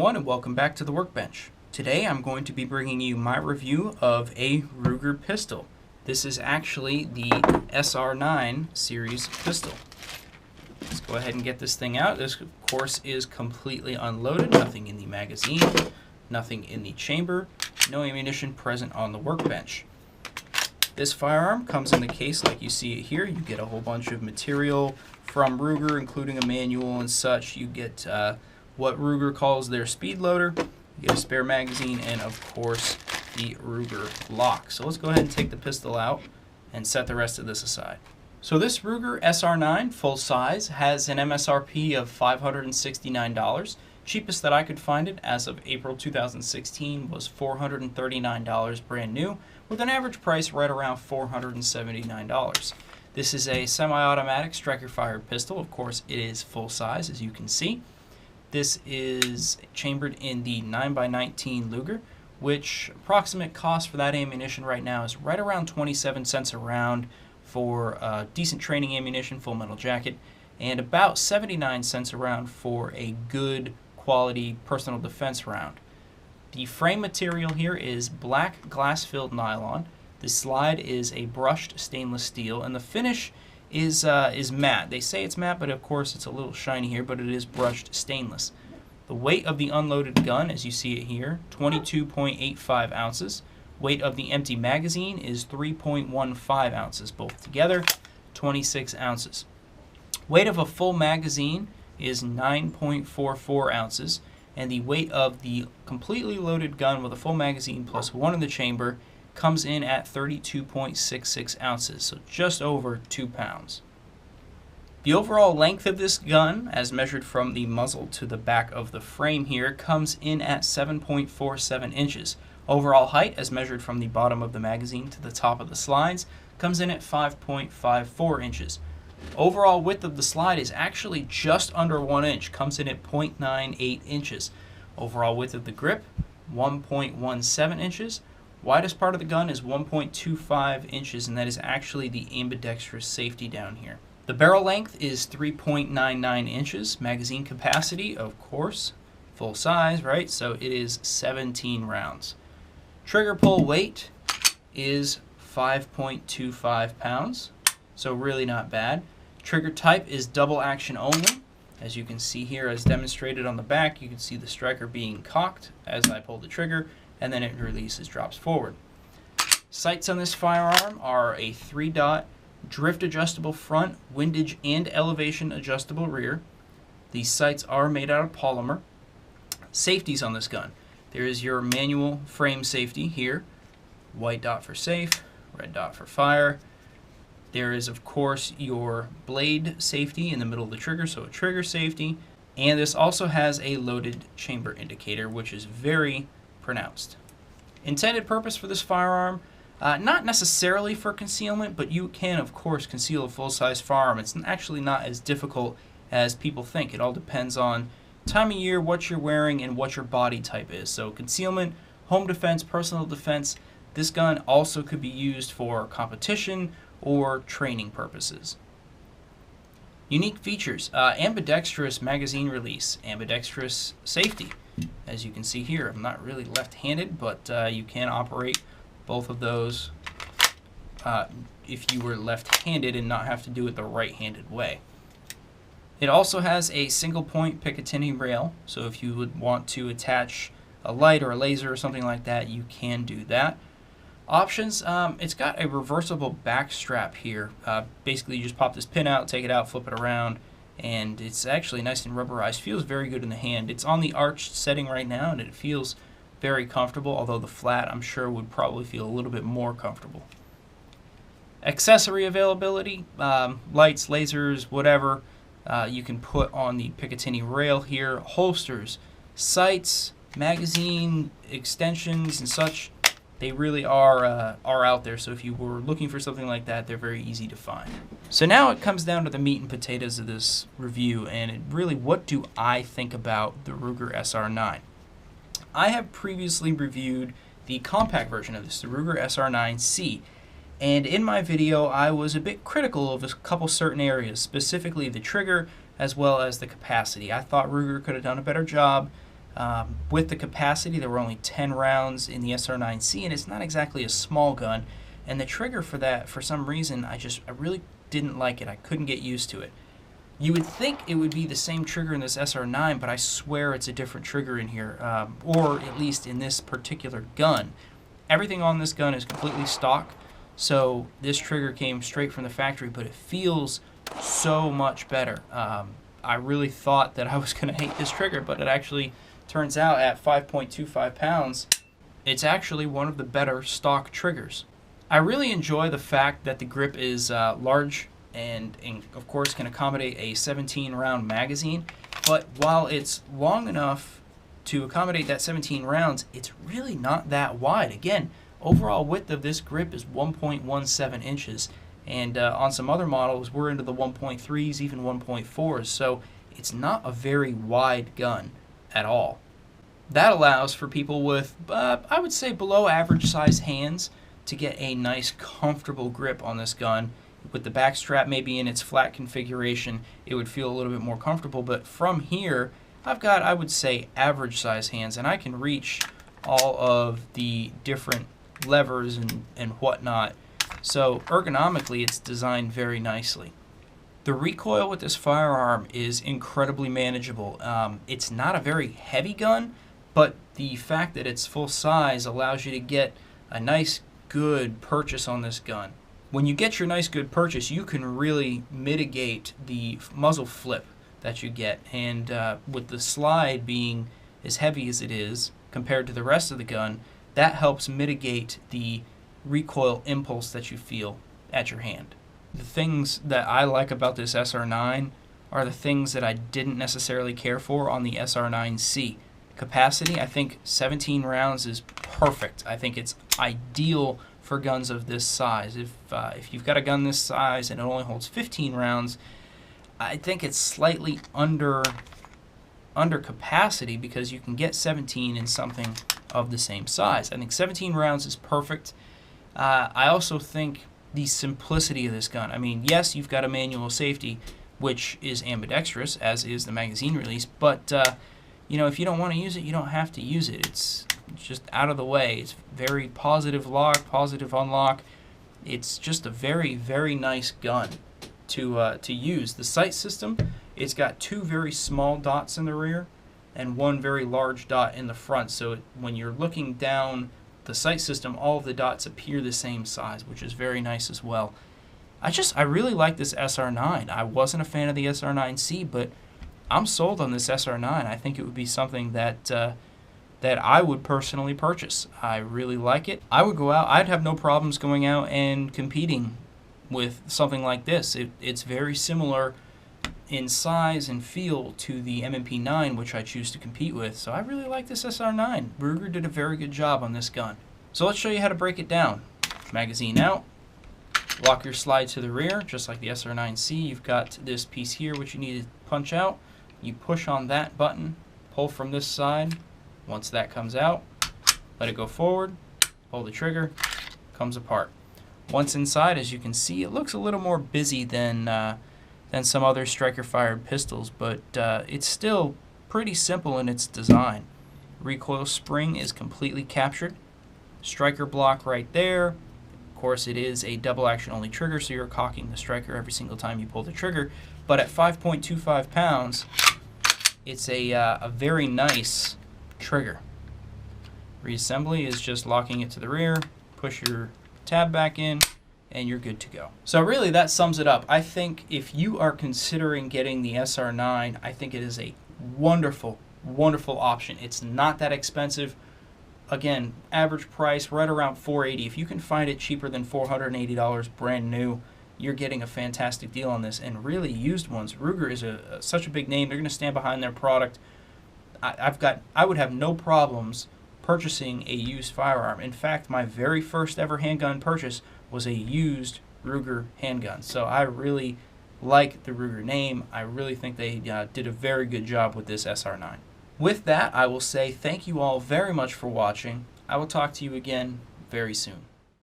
everyone, and welcome back to the workbench. Today I'm going to be bringing you my review of a Ruger pistol. This is actually the SR9 series pistol. Let's go ahead and get this thing out. This of course is completely unloaded, nothing in the magazine, nothing in the chamber, no ammunition present on the workbench. This firearm comes in the case like you see it here. You get a whole bunch of material from Ruger, including a manual and such. You get what Ruger calls their speed loader, you get a spare magazine, and of course the Ruger lock. So let's go ahead and take the pistol out and set the rest of this aside. So this Ruger SR9 full size has an MSRP of $569. Cheapest that I could find it as of April 2016 was $439 brand new, with an average price right around $479. This is a semi-automatic striker-fired pistol. Of course it is full size, as you can see. This is chambered in the 9x19 Luger, which approximate cost for that ammunition right now is right around 27 cents a round for decent training ammunition, full metal jacket, and about 79 cents a round for a good quality personal defense round. The frame material here is black glass-filled nylon. The slide is a brushed stainless steel, and the finish is matte. They say it's matte, but of course it's a little shiny here, but it is brushed stainless. The weight of the unloaded gun, as you see it here, 22.85 ounces. Weight of the empty magazine is 3.15 ounces. Both together, 26 ounces. Weight of a full magazine is 9.44 ounces, and the weight of the completely loaded gun with a full magazine plus one in the chamber comes in at 32.66 ounces, so just over 2 pounds. The overall length of this gun, as measured from the muzzle to the back of the frame here, comes in at 7.47 inches. Overall height, as measured from the bottom of the magazine to the top of the slides, comes in at 5.54 inches. Overall width of the slide is actually just under 1 inch, comes in at 0.98 inches. Overall width of the grip, 1.17 inches. Widest part of the gun is 1.25 inches, and that is actually the ambidextrous safety down here. The barrel length is 3.99 inches. Magazine capacity, of course, full size, right? So it is 17 rounds. Trigger pull weight is 5.25 pounds, so really not bad. Trigger type is double action only. As you can see here, as demonstrated on the back, you can see the striker being cocked as I pull the trigger, and then it releases, drops forward. Sights on this firearm are a 3-dot drift adjustable front, windage and elevation adjustable rear. These sights are made out of polymer. Safeties on this gun. There is your manual frame safety here. White dot for safe, red dot for fire. There is of course your blade safety in the middle of the trigger, so a trigger safety. And this also has a loaded chamber indicator, which is very pronounced. Intended purpose for this firearm, not necessarily for concealment, but you can of course conceal a full-size firearm. It's actually not as difficult as people think. It all depends on time of year, what you're wearing, and what your body type is. So concealment, home defense, personal defense, this gun also could be used for competition or training purposes. Unique features, ambidextrous magazine release, ambidextrous safety. As you can see here, I'm not really left-handed, but you can operate both of those if you were left-handed and not have to do it the right-handed way. It also has a single-point Picatinny rail, so if you would want to attach a light or a laser or something like that, you can do that. Options, it's got a reversible back strap here. Basically, you just pop this pin out, take it out, flip it around, and it's actually nice and rubberized. Feels very good in the hand. It's on the arched setting right now, and it feels very comfortable, although the flat, I'm sure, would probably feel a little bit more comfortable. Accessory availability, lights, lasers, whatever, you can put on the Picatinny rail here. Holsters, sights, magazine, extensions, and such. They really are out there, so if you were looking for something like that, they're very easy to find. So now it comes down to the meat and potatoes of this review, and really, what do I think about the Ruger SR9? I have previously reviewed the compact version of this, the Ruger SR9C, and in my video I was a bit critical of a couple certain areas, specifically the trigger as well as the capacity. I thought Ruger could have done a better job With the capacity, there were only 10 rounds in the SR9C, and it's not exactly a small gun. And the trigger for that, for some reason, I really didn't like it. I couldn't get used to it. You would think it would be the same trigger in this SR9, but I swear it's a different trigger in here, or at least in this particular gun. Everything on this gun is completely stock, so this trigger came straight from the factory, but it feels so much better. I really thought that I was going to hate this trigger, but it actually turns out at 5.25 pounds, it's actually one of the better stock triggers. I really enjoy the fact that the grip is large and of course can accommodate a 17 round magazine, but while it's long enough to accommodate that 17 rounds, it's really not that wide. Again, overall width of this grip is 1.17 inches, and on some other models we're into the 1.3s, even 1.4s, so it's not a very wide gun at all. That allows for people with, I would say, below average size hands to get a nice comfortable grip on this gun. With the back strap maybe in its flat configuration, it would feel a little bit more comfortable, but from here I've got, I would say, average size hands, and I can reach all of the different levers and whatnot, so ergonomically it's designed very nicely. The recoil with this firearm is incredibly manageable. It's not a very heavy gun, but the fact that it's full size allows you to get a nice good purchase on this gun. When you get your nice good purchase, you can really mitigate the muzzle flip that you get, and with the slide being as heavy as it is compared to the rest of the gun, that helps mitigate the recoil impulse that you feel at your hand. The things that I like about this SR9 are the things that I didn't necessarily care for on the SR9C. Capacity, I think 17 rounds is perfect. I think it's ideal for guns of this size. If you've got a gun this size and it only holds 15 rounds, I think it's slightly under capacity, because you can get 17 in something of the same size. I think 17 rounds is perfect. I also think the simplicity of this gun. I mean, yes, you've got a manual safety, which is ambidextrous, as is the magazine release, but you know, if you don't want to use it, you don't have to use it. It's just out of the way. It's very positive lock, positive unlock. It's just a very, very nice gun to use. The sight system, it's got two very small dots in the rear and one very large dot in the front, so when you're looking down the sight system, all of the dots appear the same size, which is very nice as well. I really like this SR9. I wasn't a fan of the SR9C, but I'm sold on this SR9. I think it would be something that I would personally purchase. I really like it. I would go out, I'd have no problems going out and competing with something like this. It's very similar in size and feel to the MMP9, which I choose to compete with. So I really like this SR9. Ruger did a very good job on this gun. So let's show you how to break it down. Magazine out. Lock your slide to the rear, just like the SR9C. You've got this piece here which you need to punch out. You push on that button, pull from this side. Once that comes out, let it go forward, pull the trigger, comes apart. Once inside, as you can see, it looks a little more busy than some other striker-fired pistols, but it's still pretty simple in its design. Recoil spring is completely captured. Striker block right there. Of course, it is a double action only trigger, so you're cocking the striker every single time you pull the trigger. But at 5.25 pounds, it's a very nice trigger. Reassembly is just locking it to the rear, push your tab back in, and you're good to go. So really that sums it up. I think if you are considering getting the SR9, I think it is a wonderful, wonderful option. It's not that expensive. Again, average price right around $480. If you can find it cheaper than $480 brand new, you're getting a fantastic deal on this. And really, used ones, Ruger is such a big name. They're going to stand behind their product. I would have no problems purchasing a used firearm. In fact, my very first ever handgun purchase was a used Ruger handgun. So I really like the Ruger name. I really think they did a very good job with this SR9. With that, I will say thank you all very much for watching. I will talk to you again very soon.